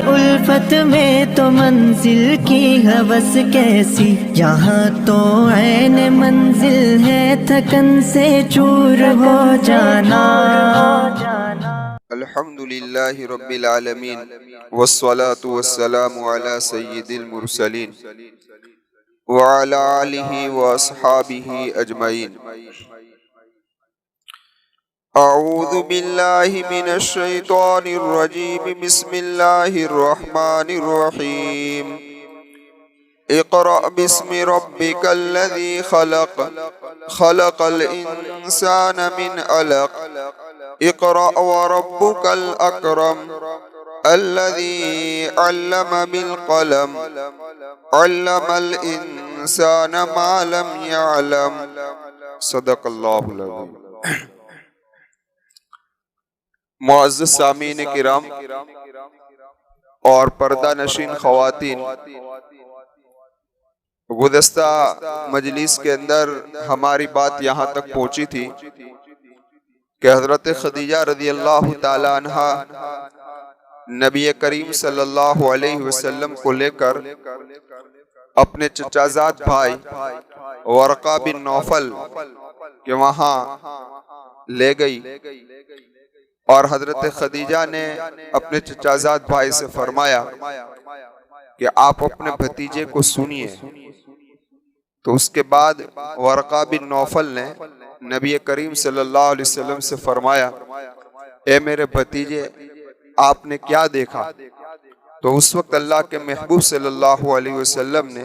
उल्फत में तो मंजिल की हवस कैसी, यहाँ तो ऐन मंजिल है थकन से चूर हो जाना। अल्हम्दुलिल्लाहि रब्बिल आलमीन वस्सलातु वस्सलामु अला सय्यिदिल मुरसलीन व अला आलिहि व अस्हाबिहि अजमईन। अऊज़ु बिल्लाहि मिनश शैतानिर रजीम। बिस्मिल्लाहिर रहमानिर रहीम। इक़रा बिस्मि रब्बिकल लज़ी खलक़ खलक़ल इंसाना मिन अलक़। इक़रा व रब्बुकल अकरम अल्लज़ी अल्लम बिल क़लम अल्लमल इंसाना मा लम यअलम। सदक़ल्लाहुल अज़ीम। मुअज़्ज़ज़ सामीन किराम और पर्दा नशीन ख़वातीन, गुज़श्ता मजलिस के अंदर हमारी बात यहाँ तक पहुँची थी कि हज़रत खदीजा रज़ियल्लाहु ताला अन्हा नबी करीम सल्लल्लाहु अलैहि वसल्लम को लेकर अपने चचाज़ाद भाई वरक़ा बिन नौफल के वहाँ ले गई और हजरत खदीजा ने अपने चचाज़ाद भाई से फरमाया कि आप अपने भतीजे को सुनिए। तो उसके बाद वरक़ा बिन नौफल ने नबी करीम सल्लल्लाहु अलैहि वसल्लम से फरमाया, ए मेरे भतीजे, आपने क्या देखा? तो उस वक्त अल्लाह के महबूब सल्लल्लाहु अलैहि वसल्लम ने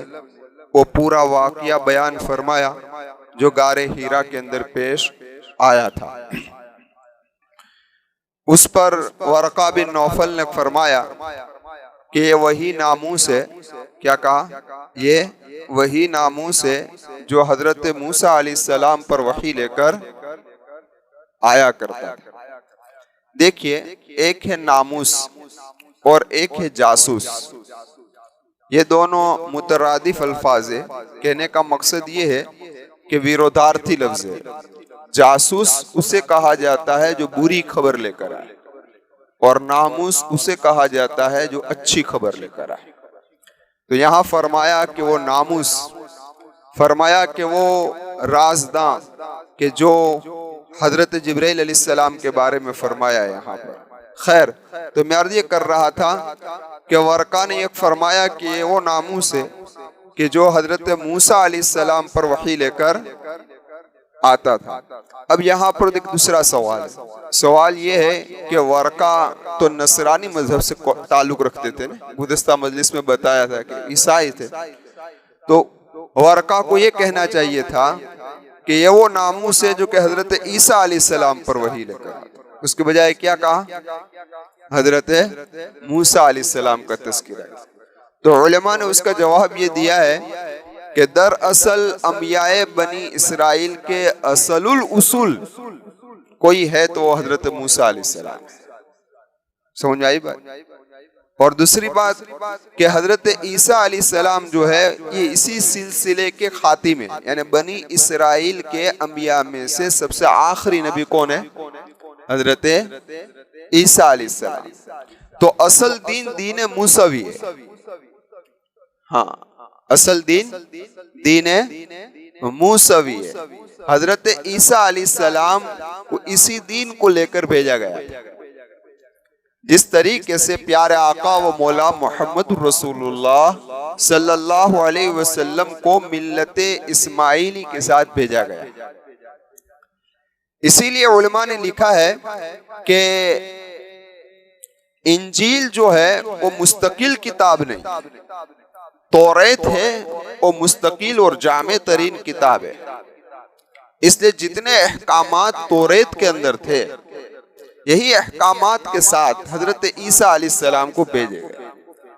वो पूरा वाक़या बयान फरमाया जो गारे हीरा के अंदर पेश आया था। उस पर वरक़ा बिन नौफल ने फरमाया कि ये वही नामूस है। क्या कहा? ये वही नामूस है जो हजरत मूसा अलैहिस्सलाम पर वही लेकर आया करता था। देखिए, एक है नामूस और एक है जासूस। ये दोनों मुतरादिफ अल्फाज है। कहने का मकसद ये है कि विरोधार्थी लफ्ज है। जासूस उसे कहा जाता है जो बुरी खबर लेकर आए और नामूस उसे कहा जाता है जो अच्छी खबर लेकर आए। तो यहाँ फरमाया कि वो नामूस, फरमाया कि वो राज़दां के जो हजरत जिब्राइल अलैहिस्सलाम के बारे में फरमाया है यहाँ पर। खैर, तो मैं अर्ज़ ये कर रहा था कि वरक़ा ने एक फरमाया कि वो नामूस है कि जो हजरत मूसा अलैहिस्सलाम पर वही लेकर आता था। अब यहाँ पर एक दूसरा सवाल है। सवाल ये है कि वरक़ा तो नसरानी मजहब से ताल्लुक रखते थे ना, गुज़श्ता मजलिस में बताया था कि ईसाई थे। तो वरक़ा को ये कहना चाहिए था कि ये वो नामूस है जो कि हजरत ईसा अलैहिस्सलाम पर वही लेकर आता। उसके बजाय क्या कहा? हजरत मूसा अलैहिस्सलाम का तज़किरा। तो उलमा ने उसका जवाब ये दिया है कि दरअसल अंबियाए बनी इसराइल के असलुल उसूल कोई है तो हजरत मूसा अलैहिस्सलाम। समझ आई बात? और दूसरी बात कि हजरत ईसा अलैहिस्सलाम जो है ये इसी सिलसिले के खातिम है, यानी बनी इसराइल के अंबिया में से सबसे आखिरी नबी कौन है? हजरत ईसा अलैहिस्सलाम। तो असल दीन दीन मूसवी है। हाँ, असल दीन दीन मूसवी है। हजरत ईसा अलैहिस्सलाम को इसी दीन को लेकर भेजा गया। जिस तरीके से प्यारे आका व मौला मोहम्मद रसूलुल्लाह सल्लल्लाहु अलैहि वसल्लम को मिल्लते इस्माइली के साथ भेजा गया। इसीलिए उलमा ने लिखा है कि इंजील जो है वो मुस्तकिल किताब नहीं, तौरेत है वो मुस्तकिल और जामे तरीन किताब है। इसलिए जितने अहकामात तौरेत के अंदर थे, यही अहकामात के साथ हजरत ईसा अलैहिस्सलाम को भेजे गए।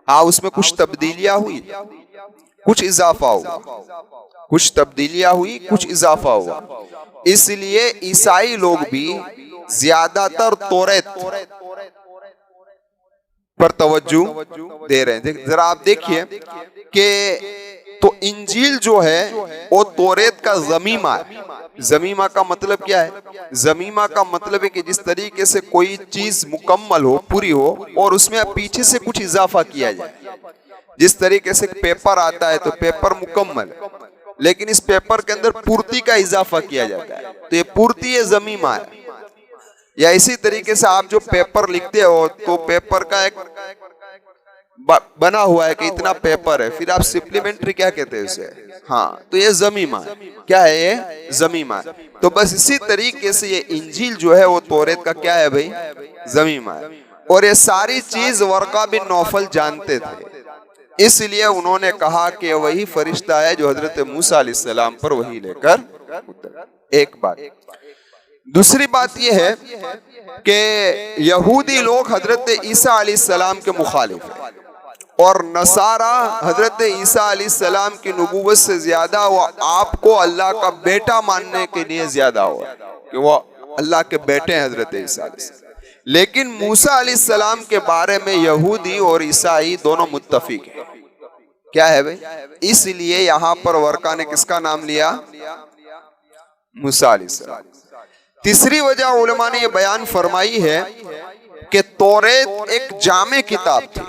हाँ, उसमें कुछ तब्दीलियां हुई, कुछ इजाफा हुआ, कुछ तब्दीलियां हुई, कुछ इजाफा हुआ। इसलिए ईसाई लोग भी ज्यादातर तौरेत पर तवज्जो दे रहे हैं। जरा आप देखिए कि तो इंजील जो है वो तौरेत का ज़मीमा है। ज़मीमा का मतलब क्या है? ज़मीमा का मतलब है कि जिस तरीके से कोई चीज मुकम्मल हो, पूरी हो, और उसमें पीछे से कुछ इजाफा किया जाए। जिस तरीके से पेपर आता है तो पेपर मुकम्मल, लेकिन इस पेपर के अंदर पूर्ति का इजाफा किया जाता है, तो ये पूर्ति है, ज़मीमा है। या इसी तरीके से आप जो पेपर लिखते हो तो पेपर का एक बना हुआ है कि इतना पेपर है, फिर आप सप्लीमेंट्री क्या कहते हैं उसे? हाँ, तो ये ज़मीमा है। क्या है ये? ज़मीमा है। तो बस इसी तरीके से ये इंजील जो है वो तौरेत का क्या है भाई? ज़मीमा है। और ये सारी चीज वर्का बिन नौफल जानते थे, इसलिए उन्होंने कहा कि वही फरिश्ता है जो हजरत मूसा अलैहिस्सलाम पर वही लेकर उतरा। एक बात। दूसरी बात यह है कि यहूदी लोग हजरत ईसा अलैहिस्सलाम के मुखालिफ हैं, और नसारा हजरत ईसा अलैहिस्सलाम की नबूवत से ज्यादा वो आपको अल्लाह का बेटा मानने के लिए ज्यादा हुआ कि वो अल्लाह के बेटे हैं हजरत ईसा अलैहिस्सलाम। लेकिन मूसा अलैहिस्सलाम के बारे में यहूदी और ईसाई दोनों मुत्तफिक हैं। क्या है भाई? इसलिए यहां पर वर्का ने किसका नाम लिया? मूसा अलैहिस्सलाम। तीसरी वजह उलमा ने यह बयान फरमाई है कि तौरेत एक जामे किताब थी,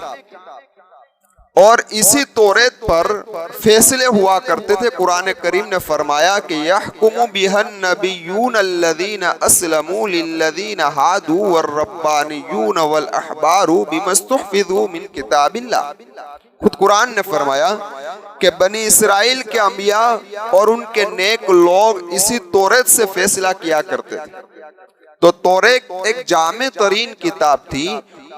और इसी तौरेत पर फैसले हुआ करते थे। कुरान करीम ने फरमाया कि यहकुमु बिहन नबिय्यून अल्लज़ीना अस्लमू लिल्लज़ीना हादू वर्रब्बानियून वल अहबारू बिमस्तुहफिज़ू मिन किताबिल्लाह। खुद कुरान ने फरमाया कि बनी इसराइल के अंबिया और उनके नेक लोग इसी तौरेत से फैसला किया करते थे। तो तौरेत एक जामे तरीन किताब थी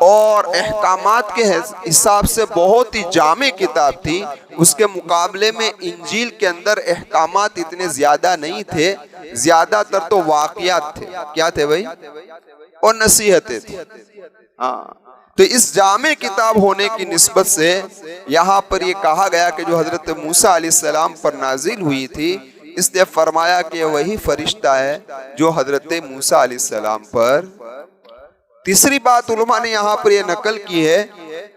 और अहकामात के हिसाब से बहुत ही जामे किताब थी। उसके मुकाबले में इंजील के अंदर अहकामात इतने ज्यादा नहीं थे, ज्यादातर तो वाक़ियात थे। क्या थे भाई? और नसीहतें थी। हाँ, तो इस जामे किताब होने की निस्बत से यहाँ पर ये कहा गया कि जो हजरत मूसा अलैहिस्सलाम पर नाजिल हुई थी, इसलिए फरमाया कि वही फरिश्ता है जो हजरत मूसा अलैहिस्सलाम पर। तीसरी बात उलमा ने यहाँ पर यह नकल की है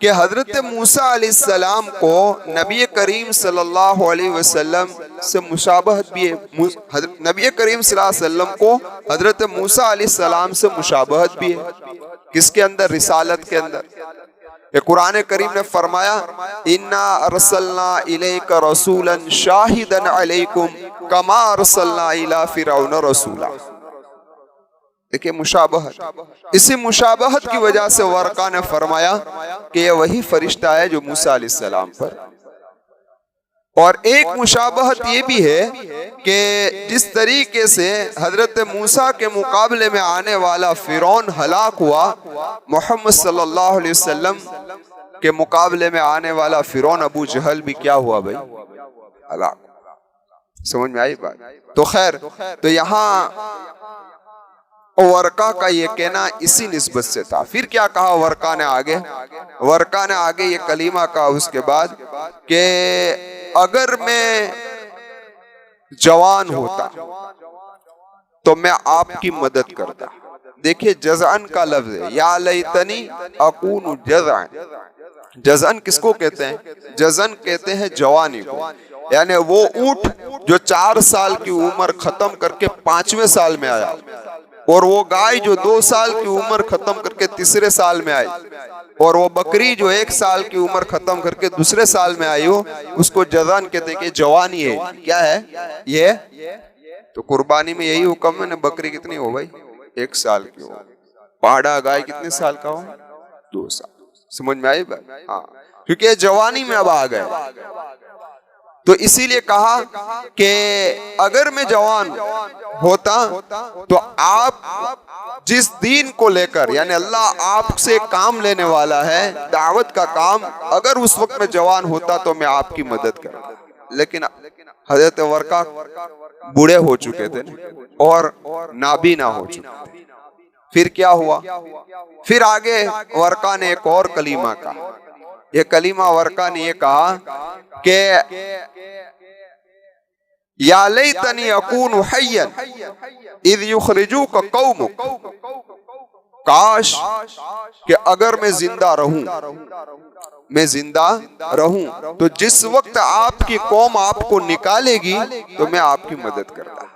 कि हजरत मूसा अलैहिस्सलाम को नबी करीम सल्लल्लाहु अलैहि वसल्लम से मुशाबहत भी है। नबी करीम सल्लल्लाहु अलैहि वसल्लम को हजरत मूसा अलैहिस्सलाम से मुशाबहत भी है। किसके अंदर? रिसालत के अंदर। कुरान करीम ने फरमाया इन्ना अरसलना इलैका रसूलन शाहिदन अलैकुम कमा अरसलना इला फिरौन रसूला। देखिए मुशाबहत, इसी मुशाबहत की वजह से वर्का ने फरमाया कि यह वही फरिश्ता है जो मूसा अलैहिस्सलाम पर। और एक मुशाबहत ये भी है कि जिस तरीके से हजरत मूसा के मुकाबले में आने वाला फिरौन हलाक हुआ, मोहम्मद सल्लल्लाहु अलैहि वसल्लम के मुकाबले में आने वाला फिरौन अबू जहल भी क्या हुआ भाई? हलाक। समझ में आई बात? तो खैर, तो यहाँ वर्का का ये कहना इसी निस्बत से था। फिर क्या कहा वर्का ने आगे? वर्का ने आगे ये कलीमा कहा उसके बाद कि अगर मैं जवान होता तो मैं आपकी मदद करता। देखिए जज़अन का लफ्ज है, या लैतनी अकूनु जज़अन। जज़अन किसको कहते हैं? जज़अन कहते हैं जवानी को, यानी वो ऊंट जो 4 साल की उम्र खत्म करके 5वें साल में आया, और वो गाय जो 2 साल की उम्र खत्म करके 3रे साल में आई, और वो बकरी जो 1 साल की उम्र खत्म करके 2रे साल में आई हो, उसको जज़ान कहते हैं कि जवानी है। क्या है ये? तो कुर्बानी में यही हुक्म है ना, बकरी कितनी हो भाई? 1 साल की हो। पाड़ा गाय कितने साल का हो? 2 साल। समझ में आई बात? हाँ, क्योंकि जवानी में अब आ गए। तो इसीलिए कहा कि अगर मैं जवान होता तो आप जिस दीन को लेकर, यानी अल्लाह आपसे काम लेने वाला है, दावत का काम, अगर उस वक्त में जवान होता तो मैं आपकी मदद करता। लेकिन हजरत वर्का बूढ़े हो चुके थे और नाबीना हो चुके थे। फिर क्या हुआ? फिर आगे वर्का ने एक और कलीमा कहा। ये कलीमा वर्का ने ये कहा कि या लैतनी अकूनु हय्यन इज़ युखरिजूका कौमुक काश कि अगर मैं जिंदा रहूं तो जिस वक्त आपकी कौम आपको निकालेगी तो मैं आपकी मदद करता।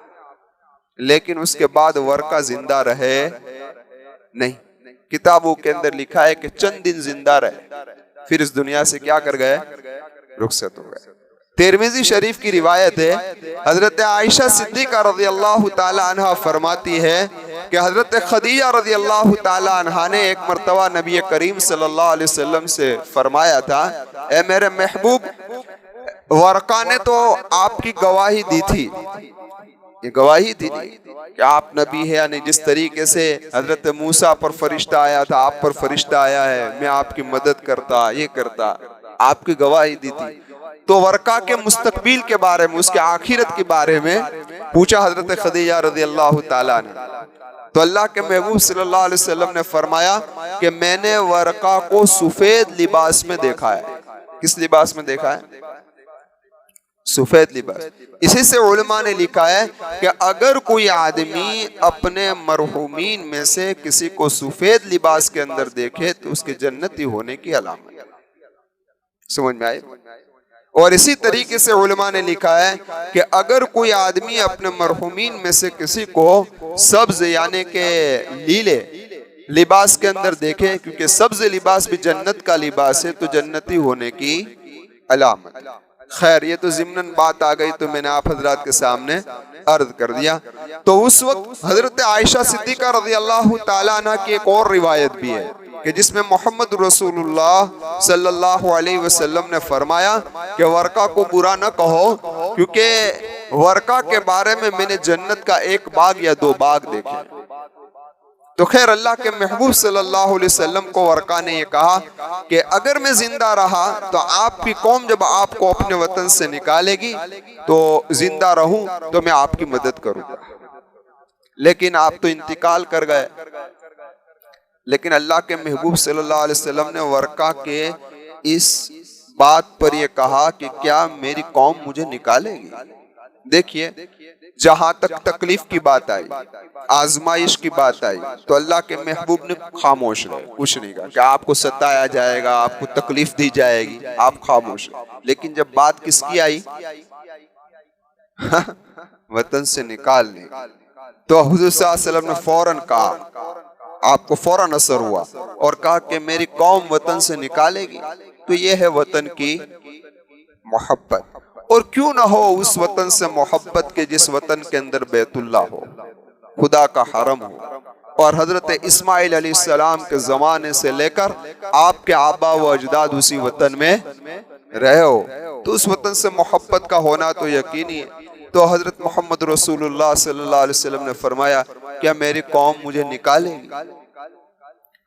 लेकिन उसके बाद वर्का जिंदा रहे नहीं। किताबों के अंदर लिखा है कि चंद दिन जिंदा रहे, फिर इस दुनिया से क्या कर गए, रुखसत हो गए। तिरमिजी शरीफ की रिवायत है, हजरत आयशा सिद्दीका रज़ियल्लाहु ताला अन्हा फरमाती है कि हजरत खदीजा रज़ियल्लाहु ताला अन्हा ने एक मर्तबा नबी करीम सल्लल्लाहु अलैहि वसल्लम से फरमाया था, ए मेरे महबूब, वर्का ने तो आपकी गवाही दी थी, ये गवाही दी कि आप नबी है, यानी जिस तरीके से हजरत मूसा पर फरिश्ता आया था, आप पर फरिश्ता आया है, मैं आपकी मदद करता, ये करता, आपकी गवाही दी थी। तो वर्का के मुस्तकबिल के बारे में, उसके आखिरत के बारे में पूछा हजरत खदीजा रज़ियल्लाहु ताला ने। तो अल्लाह के महबूब सल्लल्लाहु अलैहि वसल्लम ने फरमाया कि मैंने वर्का को सफेद लिबास में देखा है। किस लिबास में देखा है? सफेद लिबास। इसी से उलमा ने लिखा है कि अगर कोई आदमी अपने मरहूमीन में से किसी को सफेद लिबास के अंदर देखे तो उसके जन्नती होने की अलामत है। समझ में आए? और इसी तरीके से उलमा ने लिखा है कि अगर कोई आदमी अपने मरहूमीन में से किसी को सब्ज यानी के लीले लिबास के अंदर देखे, क्योंकि सब्ज लिबास भी जन्नत का लिबास है, तो जन्नती होने की अलामत है। खैर, ये तो ज़िम्नन बात आ गई तो मैंने आप हजरात के सामने अर्ज कर दिया। तो उस वक्त हजरत आयशा सिद्दीका रज़ियल्लाहु ताला अन्हा की एक और रिवायत भी है कि जिसमें मोहम्मद रसूलुल्लाह सल्लल्लाहु अलैहि वसल्लम ने फरमाया कि वर्का को बुरा न कहो, क्योंकि वर्का के बारे में मैंने जन्नत का एक बाग या दो बाग देखे। तो खैर, अल्लाह के महबूब सल्लल्लाहु अलैहि वसल्लम को वर्का ने यह कहा कि अगर मैं जिंदा रहा तो आपकी कौम जब आपको अपने वतन से निकालेगी तो जिंदा रहूं तो मैं आपकी मदद करूंगा। लेकिन आप तो इंतकाल कर गए। लेकिन अल्लाह के महबूब सल्लल्लाहु अलैहि वसल्लम ने वर्का के इस बात पर यह कहा कि क्या मेरी कौम मुझे निकालेगी? देखिए, जहां तक तकलीफ की बात आई, आजमाइश की बात आई, तो अल्लाह के महबूब ने खामोश रहे, कुछ नहीं कहा कि आपको सताया जाएगा, आपको तकलीफ दी जाएगी, आप खामोश रहे। लेकिन जब बात किसकी आई, वतन से निकालने, तो हुजूर सल्लल्लाहु अलैहि वसल्लम ने फौरन कहा, आपको फौरन असर हुआ और कहा कि मेरी कौम वतन से निकालेगी। तो यह है वतन की मोहब्बत। और क्यों ना हो उस वतन से मोहब्बत के जिस वतन के अंदर बैतुल्लाह हो, खुदा का हरम हो, और हजरत इस्माइल अलैहिस्सलाम के जमाने से लेकर आपके आबा व अजदाद उसी वतन में रहे हो, तो उस वतन से मोहब्बत का होना तो यकीनी है। तो हजरत मोहम्मद रसूलुल्लाह सल्लल्लाहु अलैहि वसल्लम ने फरमाया, क्या मेरी कौम मुझे निकालेगी?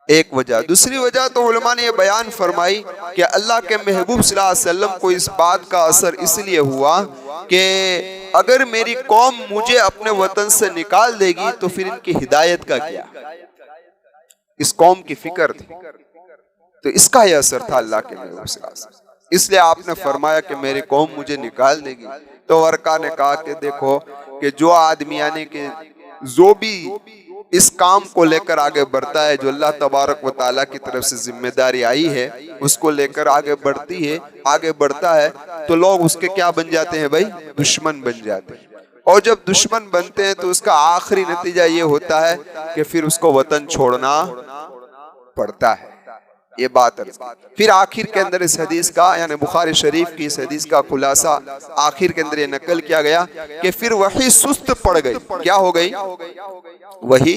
एक वजह। दूसरी वजह तो उलमा ने यह बयान फरमाई कि अल्लाह के महबूब सल्लल्लाहु अलैहि वसल्लम को इस बात का असर इसलिए हुआ कि अगर मेरी कौम मुझे अपने वतन से निकाल देगी तो फिर इनकी हिदायत का क्या? इस कौम की फिक्र थी, तो इसका यह असर था अल्लाह के महबूब सल्लल्लाहु अलैहि वसल्लम। इसलिए आपने फरमाया कि मेरी कौम मुझे निकाल देगी। तो वर्का ने कहा कि देखो कि जो आदमी यानी कि जो भी इस काम को लेकर आगे बढ़ता है, जो अल्लाह तबारक व ताला की तरफ से जिम्मेदारी आई है उसको लेकर आगे बढ़ता है, तो लोग उसके क्या बन जाते हैं भाई? दुश्मन बन जाते हैं। और जब दुश्मन बनते हैं तो उसका आखिरी नतीजा ये होता है कि फिर उसको वतन छोड़ना पड़ता है। ये बात है। फिर आखिर के अंदर इस हदीस का यानी बुखारी शरीफ की इस हदीस का खुलासा आखिर के अंदर ये नकल किया गया कि फिर वही सुस्त पड़ गई। क्या हो गई? वही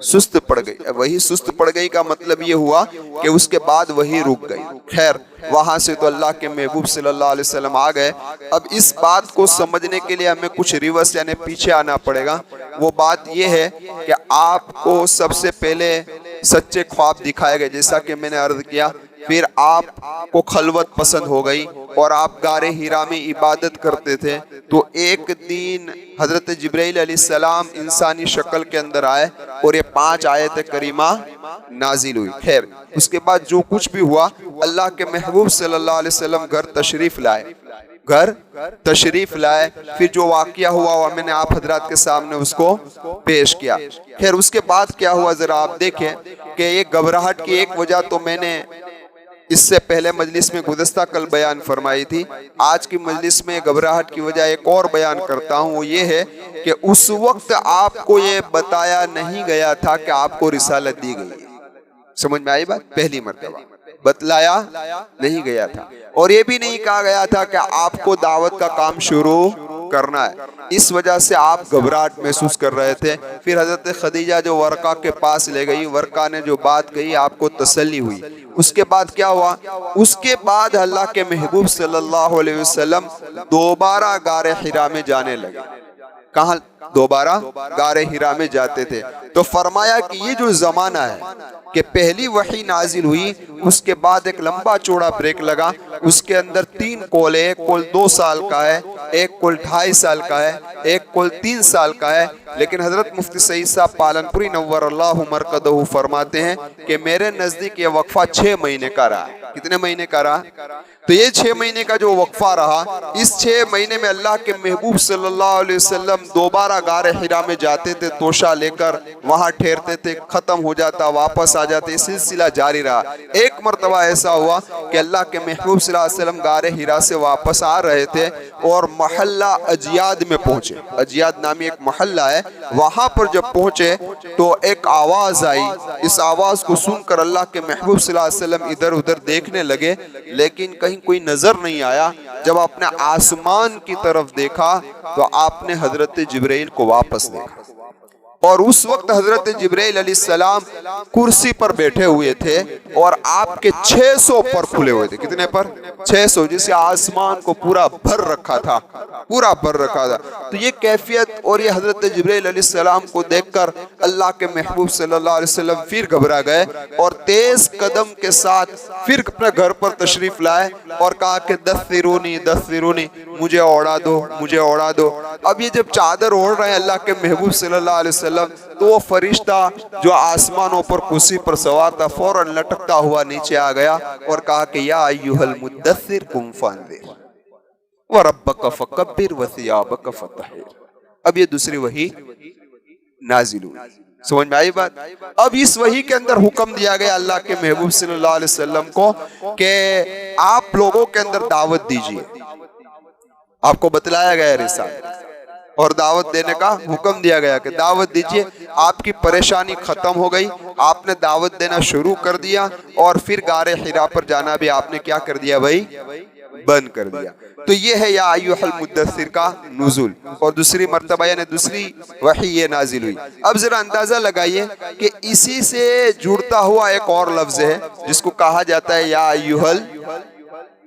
सुस्त पड़ गई। वही सुस्त पड़ गई का मतलब ये हुआ कि उसके बाद वही रुक गई। खैर, वहां से तो अल्लाह के महबूब सल्लल्लाहु अलैहि वसल्लम आ गए। अब इस बात को समझने के लिए हमें कुछ रिवर्स यानी पीछे आना पड़ेगा। वो बात ये है कि आपको सबसे पहले सच्चे ख्वाब दिखाए गए, जैसा कि मैंने अर्ज किया। फिर आपको खलवत पसंद हो गई और आप गारे हिरा में इबादत करते थे। तो एक दिन हजरत जिब्राइल अलैहिस्सलाम इंसानी शक्ल के अंदर आए और ये 5 आयत करीमा नाजिल हुई। खैर, उसके बाद जो कुछ भी हुआ, अल्लाह के महबूब सल्लल्लाहु अलैहि वसल्लम घर तशरीफ लाए। घर तशरीफ लाए। फिर जो वाकया हुआ मैंने आप हजरात के सामने उसको पेश किया। खैर उसके बाद क्या हुआ जरा आप देखें कि ये घबराहट की एक वजह तो मैंने इससे पहले मजलिस में गुज़श्ता कल बयान फरमाई थी। आज की मजलिस में घबराहट की वजह एक और बयान करता हूँ, वो ये है कि उस वक्त आपको ये बताया नहीं गया था कि आपको रिसालत दी गई है। समझ में आई बात? पहली मर्तबा बतलाया नहीं गया था और ये भी नहीं कहा गया था कि आपको दावत का काम शुरू करना है। इस वजह से आप घबराहट महसूस कर रहे थे। फिर हजरत खदीजा जो वर्का के पास ले गई, वर्का ने जो बात कही आपको तसल्ली हुई। उसके बाद क्या हुआ? उसके बाद अल्लाह के महबूब सल्लल्लाहु अलैहि वसल्लम दोबारा गारे हिरा में जाने लगे। कहाँ दोबारा? गारे हिरा में जाते थे। तो फरमाया कि ये जो जमाना है कि पहली वही नाजिल हुई, उसके बाद एक लंबा चौड़ा ब्रेक लगा। उसके अंदर 3 कौल है। एक कौल 2 साल का है, एक कौल 2.5 साल का है, एक कौल 3 साल का है। लेकिन हजरत मुफ्ती सईद साहब पालनपुरी नव्वरल्लाहु मरकदहू फरमाते हैं कि मेरे नजदीक ये वक्फा 6 महीने का रहा। कितने महीने का रहा? तो ये 6 महीने का जो वक्फा रहा, इस 6 महीने में अल्लाह के महबूब सल्लल्लाहु अलैहि वसल्लम दोबारा गारे हिरा में जाते थे, तोशा लेकर वहां ठहरते थे, खत्म हो जाता, वापस आ जाते। सिलसिला जारी रहा। एक मर्तबा ऐसा हुआ कि अल्लाह के महबूब सल्लल्लाहु अलैहि वसल्लम गारे हिरा से वापस आ रहे थे और मोहल्ला अजियाद में पहुंचे। अजियाद नामी एक मोहल्ला है, वहां पर जब पहुंचे तो एक आवाज आई। इस आवाज को सुनकर अल्लाह के महबूब सल्लल्लाहु अलैहि वसल्लम इधर उधर देखने लगे, लेकिन कहीं कोई नजर नहीं आया। जब आपने आसमान की तरफ देखा तो आपने हजरत जिब्राइल को वापस देखा और उस वक्त हजरत जिब्राइल अलैहिस्सलाम कुर्सी पर बैठे हुए थे और आपके 600 पर खुले हुए थे। कितने पर? 600, जिसे आसमान को पूरा भर रखा था, पूरा भर रखा था। तो ये कैफियत और ये हजरत जिब्राइल अलैहिस्सलाम को देखकर अल्लाह के महबूब सल्लल्लाहु अलैहि वसल्लम फिर घबरा गए और तेज कदम के साथ फिर अपने घर पर तशरीफ लाए और कहा कि दस्तिरूनी, मुझे ओढ़ा दो, मुझे ओढ़ा दो। अब ये जब चादर ओढ़ रहे हैं अल्लाह के महबूब सल्लल्लाहु अलैहि वसल्लम, तो वो फरिश्ता जो आसमानों पर कुर्सी पर सवार था फौरन लटकता हुआ नीचे आ गया और कहा कि या अय्युहल मुद्दस्सिर कुम फअंज़िर व रब्बक फकब्बिर व सियाबक फतहिर। अब ये दूसरी वही नाजिल हुई। समझ में आई बात? अब इस वही के अंदर हुक्म दिया गया अल्लाह के महबूब सल्लल्लाहु अलैहि वसल्लम को कि आप लोगों के अंदर दावत दीजिए। आपको बतलाया गया रिसालत और दावत देने का हुक्म दिया गया कि दावत दीजिए। आपकी परेशानी खत्म हो गई, आपने दावत देना शुरू कर दिया और फिर गारे हिरा पर जाना भी आपने क्या कर दिया भाई? बंद कर दिया। तो ये है या अय्युहल मुद्दस्सिर का नुज़ूल और दूसरी मर्तबा यानी दूसरी वही ये नाजिल हुई। अब जरा अंदाजा लगाइए कि इसी से जुड़ता हुआ एक और लफ्ज है जिसको कहा जाता है या अय्युहल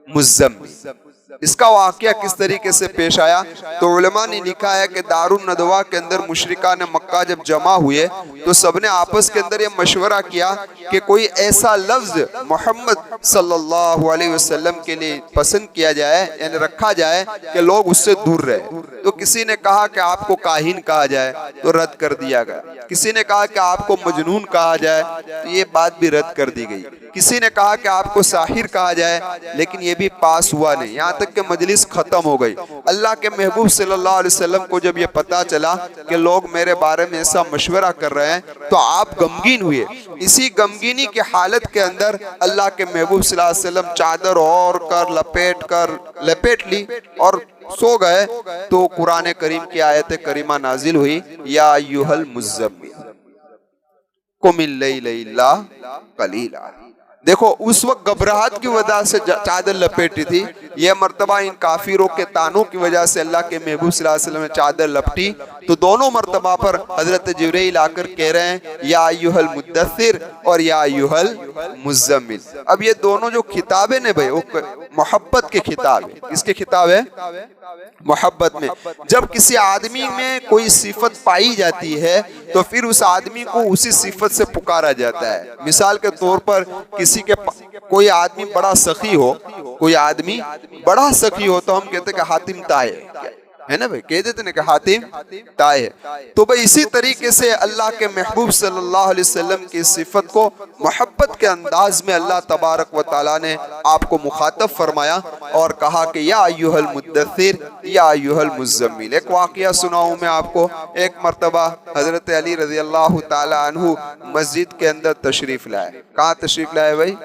मुज़्ज़म्मिल। इसका वाकया किस तरीके से पेश आया? तो उलमा ने लिखा है कि दारुन नदवा के अंदर मुशरिकान मक्का जब जमा हुए तो सबने आपस के अंदर ये मशवरा किया कि कोई ऐसा लफ्ज मोहम्मद सल्लल्लाहु अलैहि वसल्लम के लिए पसंद किया जाए, यानी रखा जाए कि लोग उससे दूर रहे। तो किसी ने कहा कि आपको काहिन कहा जाए, तो रद्द कर दिया गया। किसी ने कहा कि आपको मजनून कहा जाए, तो ये बात भी रद्द कर दी गई। किसी ने कहा कि आपको साहिर कहा जाए, लेकिन ये भी पास हुआ नहीं, यहाँ तक कि मजलिस खत्म हो गई। अल्लाह के महबूब सल्लल्लाहु अलैहि वसल्लम को जब ये पता चला कि लोग मेरे बारे में ऐसा मशवरा कर रहे हैं, तो आप गमगीन हुए। इसी गमगीनी की हालत के अंदर अल्लाह के महबूब सल्लल्लाहु अलैहि वसल्लम चादर ओढ़ कर लपेट ली और सो गए। तो कुरान करीम की आयत करीमा नाजिल हुई, या अय्युहल मुज़्ज़म्मिल कुमिल लैल इल्ला कलीला। देखो उस वक्त घबराहट की वजह से चादर लपेटी थी, यह मर्तबा इन काफिरों के तानों की वजह से अल्लाह के महबूब सल्लल्लाहु अलैहि वसल्लम ने चादर लपटी। तो दोनों मर्तबा पर हजरत जिब्रील आकर कह रहे हैं या अय्युहल मुद्दस्सिर और या अय्युहल मुज़्ज़म्मिल। अब ये दोनों जो खिताबे ने भाई वो मोहब्बत के खिताब है। किसके खिताब है? मोहब्बत में। जब किसी आदमी में कोई सिफत पाई जाती है तो फिर उस आदमी को उसी सिफत से पुकारा जाता है। मिसाल के तौर पर किसी के कोई आदमी बड़ा सखी हो, कोई आदमी बड़ा सखी हो तो हम कहते हैं कि हातिम ताए है ना भाई, कह देते ना कि हातिम ताए है। तो भाई इसी तरीके से अल्लाह के महबूब सल्लल्लाहु अलैहि वसल्लम की सिफत को मोहब्बत के अंदाज में अल्लाह तबारक व ताला ने आपको मुखातब फरमाया और कहा कि या अय्युहल मुद्दस्सिर या अय्युहल मुज़्ज़म्मिल। एक वाक़या सुनाऊं मैं आपको। एक मरतबा हजरत अली रज़ी अल्लाह ताला अन्हु मस्जिद के अंदर तशरीफ लाए। कहाँ तशरीफ लाए भाई?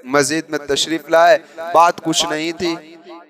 मस्जिद में तशरीफ लाए। बात कुछ नहीं थी,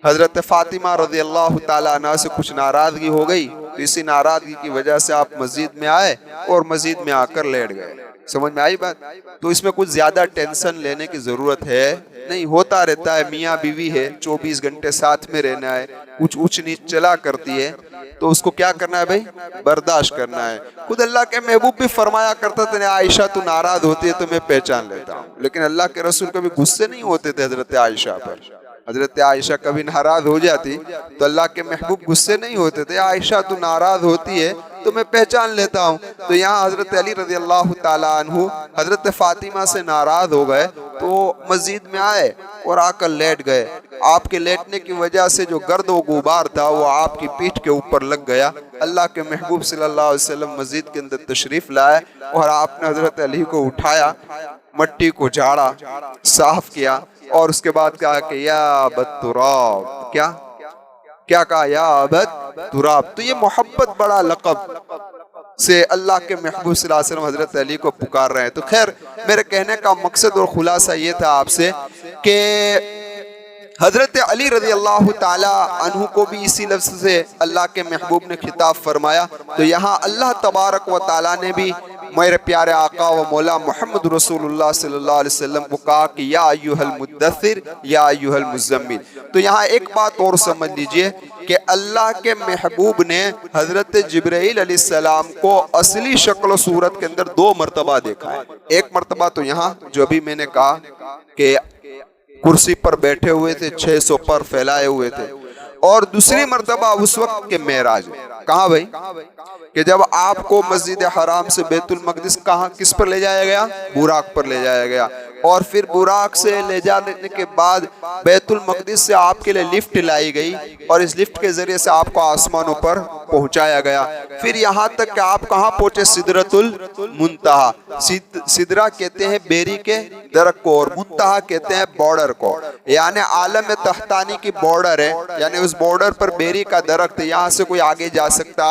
हजरत फातिमा रज़ी अल्लाह ताला अन्हा से कुछ नाराजगी हो गई, तो इसी नाराजगी की वजह से आप मस्जिद में आए और मस्जिद में आकर लेट गए। समझ में आई बात? तो इसमें कुछ ज्यादा टेंशन लेने की जरूरत है नहीं, होता रहता है, मियाँ बीवी है, 24 घंटे साथ में रहना है, कुछ ऊंच नीच चला करती है, तो उसको क्या करना है भाई? बर्दाश्त करना है। खुद अल्लाह के महबूब भी फरमाया करता थे, आयशा तू नाराज होती है तो मैं पहचान लेता हूँ, लेकिन अल्लाह के रसूल कभी गुस्से नहीं होते थे हजरत आयशा पर। हजरत आयशा कभी नाराज हो जाती तो अल्लाह के महबूब गुस्से नहीं होते थे, आयशा तू नाराज होती है तो मैं पहचान लेता हूँ। तो यहाँ हजरत अली रज़ी अल्लाह ताला अन्हु हजरत फातिमा से नाराज हो गए तो मस्जिद में आए और आकर लेट गए। आपके लेटने की वजह से जो गर्द व गुबार था वो आपकी पीठ के ऊपर लग गया। अल्लाह के महबूब सल्लल्लाहु अलैहि वसल्लम मस्जिद के अंदर तशरीफ लाए और आपने हजरत अली को उठाया, मट्टी को झाड़ा, साफ किया और उसके बाद कहा कि या अबत तुराब। क्या क्या कहा? या अबत तुराब। तो ये मोहब्बत बड़ा लक़ब से अल्लाह के महबूब सल्लल्लाहु अलैहि वसल्लम हजरत अली को पुकार रहे हैं। तो खैर मेरे कहने का मकसद और खुलासा ये था आपसे कि हजरत अली रज़ी अल्लाह ताला अन्हु को भी इसी लफ्ज़ से अल्लाह के महबूब ने खिताब फरमाया। तो यहाँ अल्लाह तबारक व ताला ने भी मेरे प्यारे आका व मौला मोहम्मद रसूलुल्लाह सल्लल्लाहु अलैहि वसल्लम को कहा कि या अय्युहल मुद्दस्सिर या अय्युहल मुज़्ज़म्मिल। तो यहाँ एक बात और समझ लीजिए कि अल्लाह के महबूब ने हजरत जिब्राइल अलैहिस्सलाम को असली शक्ल सूरत के अंदर 2 मरतबा देखा है। एक मरतबा तो यहाँ जो अभी मैंने कहा कि कुर्सी पर बैठे हुए थे, 600 पर फैलाए हुए थे, और दूसरी मर्तबा उस वक्त के मेराज में। कहाँ भाई? कि जब आपको मस्जिद हराम से बैतुल मक़दिस कहाँ किस पर ले जाया गया? बुराक पर ले जाया गया, और फिर बुराक से ले जाने के बाद बैतुल मक़दिस से आपके लिए लिफ्ट लाई गई और इस लिफ्ट के जरिए से आपको आसमानों पर पहुंचाया गया। फिर यहाँ तक कि आप कहाँ पहुंचे? सिदरतुल मुंतहा। सिदरा कहते हैं बेरी के दरख्त को और मुंतहा कहते हैं बॉर्डर को, यानी आलम तहतानी की बॉर्डर है, यानी उस बॉर्डर पर बेरी का दरख्त, यहाँ से कोई आगे जा सकता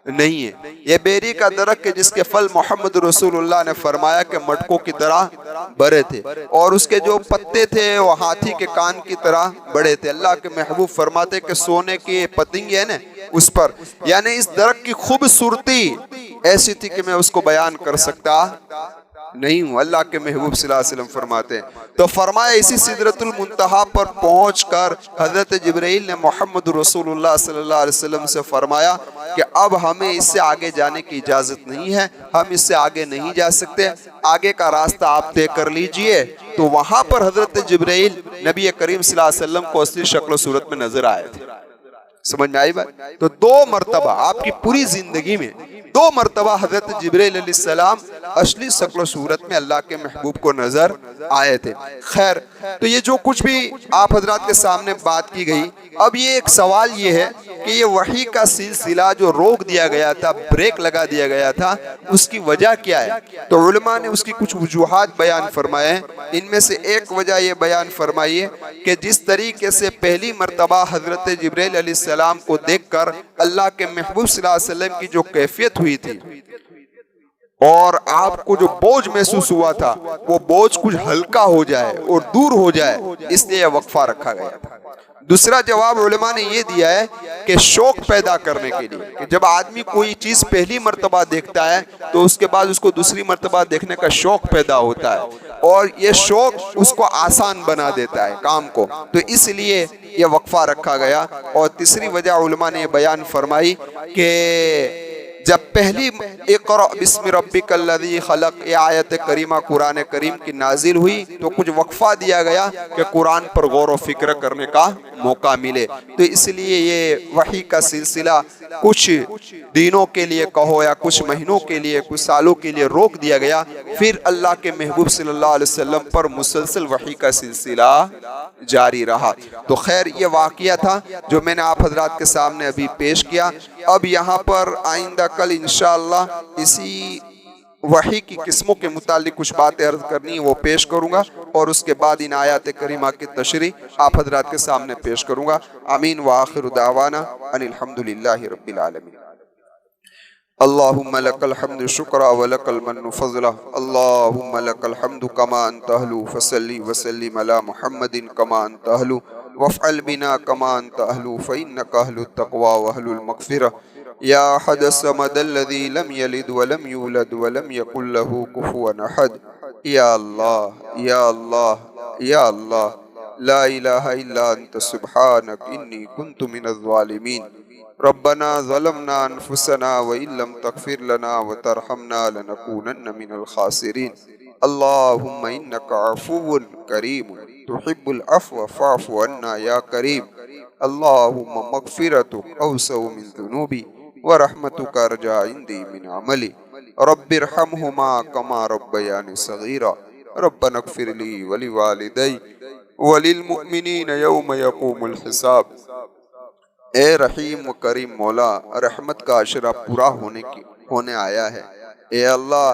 नहीं है। ये बेरी का दरख्त के जिसके फल मोहम्मद रसूलुल्लाह ने फरमाया कि मटकों की तरह बड़े थे और उसके जो पत्ते थे वो हाथी के कान की तरह बड़े थे। अल्लाह के महबूब फरमाते कि सोने की पतंग है ना उस पर, यानी इस दरख्त की खूबसूरती ऐसी थी कि मैं उसको बयान कर सकता नहीं हूँ। अल्लाह के महबूब सल्लल्लाहु अलैहि वसल्लम फरमाते हैं, तो फरमाया इसी सिदरतुल मुंतहा पर पहुंचकर हजरत जिब्राइल ने मोहम्मद रसूलुल्लाह सल्लल्लाहु अलैहि वसल्लम से फरमाया कि अब हमें इससे आगे जाने की इजाजत नहीं है, हम इससे आगे नहीं जा सकते, आगे का रास्ता आप तय कर लीजिए। तो वहां पर हजरत जिब्राइल नबी करीम सल्लल्लाहु अलैहि वसल्लम को असली शक्ल सूरत में नजर आए थे। समझ में आई बात? तो 2 मरतबा आपकी पूरी जिंदगी में 2 मरतबा हजरत जिब्राइल अलैहिस्सलाम असली शक्ल सूरत में अल्लाह के महबूब को नजर आए थे। खैर, तो ये जो कुछ भी आप हजरात के सामने बात की गई, अब ये एक सवाल ये है कि ये वही का सिलसिला जो रोक दिया गया था, ब्रेक लगा दिया गया था, उसकी वजह क्या है? तो उलमा ने उसकी कुछ वजूहात बयान फरमाए हैं। इनमें से एक वजह ये बयान फरमाई है कि जिस तरीके से पहली मरतबा हजरत जिब्राइल अलैहिस्सलाम को देखकर अल्लाह के महबूब सल्लल्लाहु अलैहि वसल्लम की जो कैफियत हुई थी और आपको जो बोझ महसूस हुआ था, वो बोझ कुछ हल्का हो जाए और दूर हो जाए, इसलिए वक्फा रखा गया था। दूसरा जवाब उलमा ने ये दिया है कि शौक पैदा करने के लिए, कि जब आदमी कोई चीज पहली मर्तबा देखता है तो उसके बाद उसको दूसरी मर्तबा देखने का शौक पैदा होता है और ये शौक उसको आसान बना देता है काम को, तो इसलिए ये वक्फा रखा गया। और तीसरी वजह उलमा ने बयान फरमाई कि जब पहली इक़रा बिस्मि रब्बिकल्लज़ी खलक़ ये आयत करीमा कुरान करीम की नाजिल हुई तो कुछ वक्फा दिया गया कि कुरान पर गौर व फिक्र करने का मौका मिले। तो इसलिए ये वही का सिलसिला कुछ दिनों के लिए कहो या कुछ महीनों के लिए, कुछ सालों के लिए रोक दिया गया। फिर अल्लाह के महबूब सल्लल्लाहु अलैहि वसल्लम पर मुसलसल वही का सिलसिला जारी रहा। तो खैर ये वाक़या था जो मैंने आप हजरात के सामने अभी पेश किया। अब यहाँ पर आइंदा कल इंशाअल्लाह इसी वही की किस्मों के मुतालिक कुछ बातें अर्ज करनी है वो पेश करूंगा और उसके बाद इन आयात करीमा की तशरी आप हजरात के सामने पेश करूंगा। आमीन व आखिरु दावाना अनिल हम्दुलिल्लाहि रब्बिल आलमीन। अल्लाहुम्मा लकल हम्दु शुक्रा व लकल मन्नु फज़ला। अल्लाहुम्मा लकल हम्दु कमा अंत अहलु फसल्ली व सल्लिम अला मुहम्मदिन कमा अंत अहलु वफ़अल बिना कमा अंत अहलु फ़इन्नका अहलुत तक़वा व अहलुल मग़फ़िरा। या अहद समदल्लज़ी लम यलिद व लम यूलद व लम यकुल लहू कुफ़ुवन अहद। या अल्लाह या अल्लाह या अल्लाह ला इलाहा इल्ला अंत सुब्हानक इन्नी कुन्तु मिनज़ ज़ालिमीन। रब्बना ज़लमना अनफुसना व इल्लम तग़फ़िर लना व तरहमना लनकूनन्न मिनल ख़ासिरीन। अल्लाहुम्मा इन्नका अफ़ुव्वुन करीमुन तुहिब्बुल अफ़्व फ़अफ़ु अन्ना या करीम। अल्लाहुम्मा मग़फ़िरतुक अवसअ मिन ज़ुनूबी व रहमतुका अर्जा इंदी मिन अमली। रब्बिरहमहुमा कमा रब्बयानी सग़ीरा। रब्बना इग़फ़िर ली व लिवालिदैया व लिल मुअमिनीन यौम यक़ूमुल हिसाब। ए रहीम व करीम मौला, रहमत का अशरा पूरा होने आया है। ए अल्लाह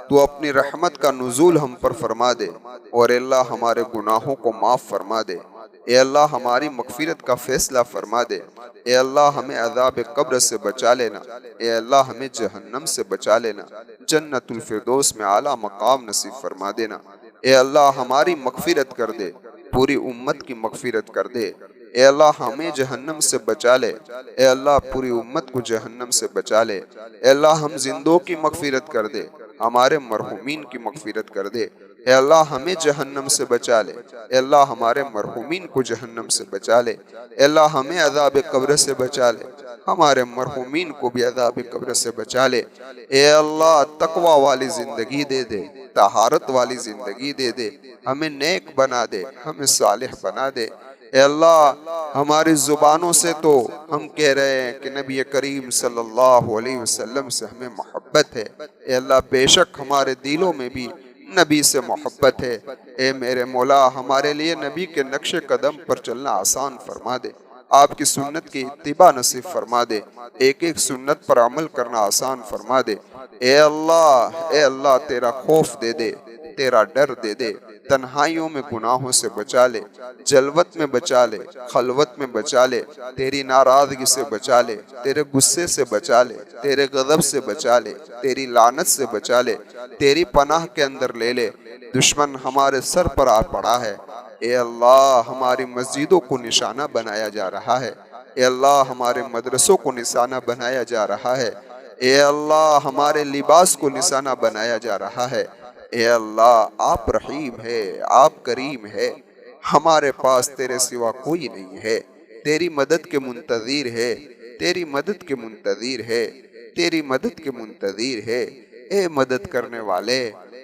तू अपनी रहमत का नुज़ूल हम पर फरमा दे और अल्लाह हमारे गुनाहों को माफ़ फरमा दे। ए अल्लाह हमारी मग़फ़िरत का फ़ैसला फरमा दे। ए अल्लाह हमें अज़ाब कब्र से बचा लेना। ए अल्लाह हमें जहन्नम से बचा लेना। जन्नतुल फ़िरदौस में आला मकाम नसीब फरमा देना। ए अल्लाह हमारी मग़फ़िरत कर दे, पूरी उम्मत की मग़फ़िरत कर दे। ए अल्लाह हमें जहन्नम से बचा ले। ए अल्लाह पूरी उम्मत को जहन्नम से बचा ले। ए अल्लाह हम जिंदों की मग़फ़िरत कर दे, हमारे मरहुमीन की मग़फ़िरत कर दे। ए अल्लाह हमें जहन्नम से बचा ले। ए अल्लाह हमारे मरहुमीन को जहन्नम से बचा ले। ए अल्लाह हमें अज़ाब कब्र से बचा ले, हमारे मरहुमीन को भी अज़ाब कब्र से बचा ले। ए अल्लाह तक़वा वाली ज़िंदगी दे दे, तहारत वाली ज़िंदगी दे दे, हमें नेक बना दे, हमें सालिह बना दे। ए अल्लाह हमारी ज़ुबानों से तो हम कह रहे हैं कि नबी करीम सल्लल्लाहु अलैहि वसल्लम से हमें मोहब्बत है। ए अल्लाह बेशक हमारे दिलों में भी नबी से मोहब्बत है। ए मेरे मौला हमारे लिए नबी के नक्शे कदम पर चलना आसान फरमा दे, आपकी सुन्नत की इत्तिबा नसीब फरमा दे, एक एक सुन्नत पर अमल करना आसान फरमा दे। ए अल्लाह तेरा खौफ दे दे, तेरा डर दे दे, तन्हाइयों में गुनाहों से बचा ले, जलवत में बचा ले, खलवत में बचा ले, तेरी नाराज़गी से बचा ले, तेरे गुस्से से बचा ले, तेरे गज़ब से बचा ले, तेरी लानत से बचा ले, तेरी पनाह के अंदर ले ले। दुश्मन हमारे सर पर आ पड़ा है। ए अल्लाह हमारी मस्जिदों को निशाना बनाया जा रहा है। ए अल्लाह हमारे मदरसों को निशाना बनाया जा रहा है। ए अल्लाह हमारे लिबास को निशाना बनाया जा रहा है। ए अल्लाह आप रहीम है, आप करीम है, हमारे पास तेरे सिवा कोई नहीं है। तेरी मदद के मुंतज़िर है, तेरी मदद के मुंतज़िर है, तेरी मदद के मुंतज़िर है। ए मदद करने वाले,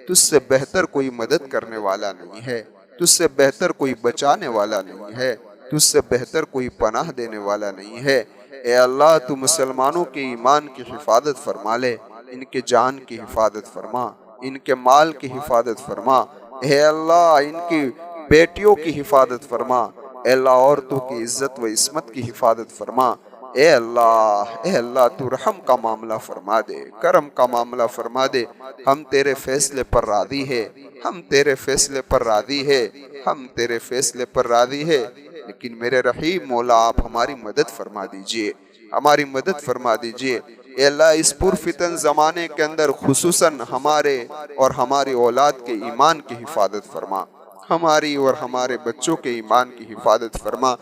तुझसे बेहतर कोई मदद करने वाला नहीं है, तुझसे बेहतर कोई बचाने वाला नहीं है, तुझसे बेहतर कोई पनाह देने वाला नहीं है। ए अल्लाह तू मुसलमानों के ईमान की हिफाजत फरमा ले, इनके जान की हिफाजत फरमा, इनके माल की हिफाजत फरमा। हे अल्लाह इनकी बेटियों की हिफाजत फरमा। ए अल्लाह औरतों की इज्जत व इस्मत की हिफाजत फरमा। ए अल्लाह तू रहम का मामला फरमा दे, करम का मामला फरमा दे। हम तेरे फैसले पर राज़ी है, हम तेरे फैसले पर राज़ी है, हम तेरे फैसले पर राज़ी है। लेकिन मेरे रहीम मौला आप हमारी मदद फरमा दीजिए, हमारी मदद फरमा दीजिए। ए अल्लाह इस पुरफितन ज़माने के अंदर खुसूसन हमारे और हमारी औलाद के ईमान की हिफाजत फरमा, हमारी और हमारे बच्चों के ईमान की हिफाजत फरमा।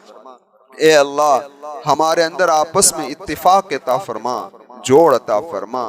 ए अल्लाह हमारे अंदर आपस में इत्तिफाक अता फरमा, जोड़ अता फरमा,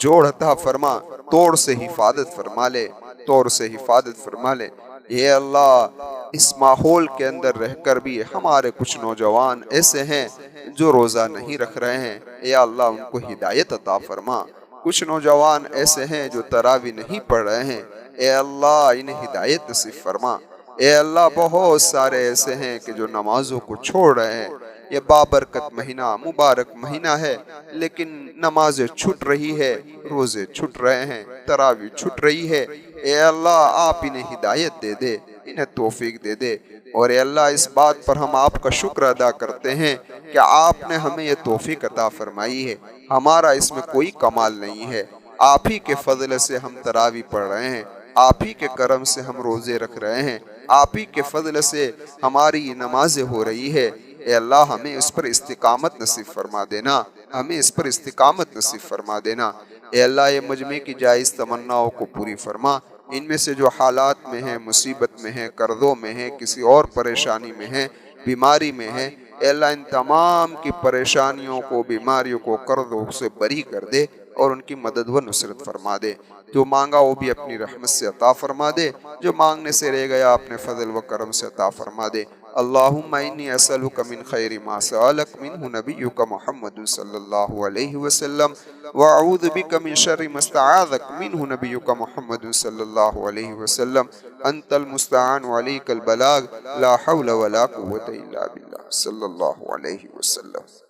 जोड़ अता फरमा। तोड़ से हिफाजत फरमा ले, तोड़ से हिफाजत फरमा ले। ए अल्लाह इस माहौल के अंदर रहकर भी हमारे कुछ नौजवान ऐसे हैं जो रोज़ा नहीं रख रहे हैं, या अल्लाह उनको हिदायत अता फरमा। कुछ नौजवान ऐसे हैं जो तरावी नहीं पढ़ रहे हैं, ए अल्लाह इन्हें हिदायत नसीब फरमा। ए अल्लाह बहुत सारे ऐसे हैं कि जो नमाजों को छोड़ रहे हैं। ये बाबरकत महीना, मुबारक महीना है, लेकिन नमाजें छूट रही है, रोज़े छूट रहे हैं, तरावी छूट रही है। ए अल्लाह आप इन्हें हिदायत दे दे, इन्हें तौफीक दे दे। और ए अल्लाह इस बात पर हम आपका शुक्र अदा करते हैं कि आपने हमें यह तौफीक अता फरमाई है। हमारा इसमें कोई कमाल नहीं है, आप ही के फजल से हम तरावी पढ़ रहे हैं, आप ही के करम से हम रोज़े रख रहे हैं, आप ही के फजल से हमारी नमाजें हो रही है। ए अल्लाह हमें इस पर इस्तिकामत नसीब फरमा देना, हमें इस पर इस्तिकामत नसीब फरमा देना। ए अल्लाह ये मजमे की जायज़ तमन्नाओं को पूरी फरमा। इनमें से जो हालात में हैं, मुसीबत में हैं, कर्ज़ों में हैं, किसी और परेशानी में हैं, बीमारी में हैं, ए अल्लाह इन तमाम की परेशानियों को, बीमारियों को, कर्ज़ों से बरी कर दे और उनकी मदद व नुसरत फरमा दे। जो मांगा वो भी अपनी रहमत से अता फरमा दे, जो मांगने से रह गया अपने फजल व करम से अता फरमा दे। अल्लाहुम्मा इन्नी असअलुका मिन खैरि मा सअलक मिन्हु नबियुका मुहम्मद सल्लल्लाहु अलैहि वसल्लम व अऊज़ु बिका मिन शर्रि मा इस्तआज़क मिन्हु नबियुका मुहम्मद सल्लल्लाहु अलैहि वसल्लम अंतल मुस्तआन व अलैकल बलाग ला हौला वला कुव्वता इल्ला बिल्लाह सल्लल्लाहु अलैहि वसल्लम।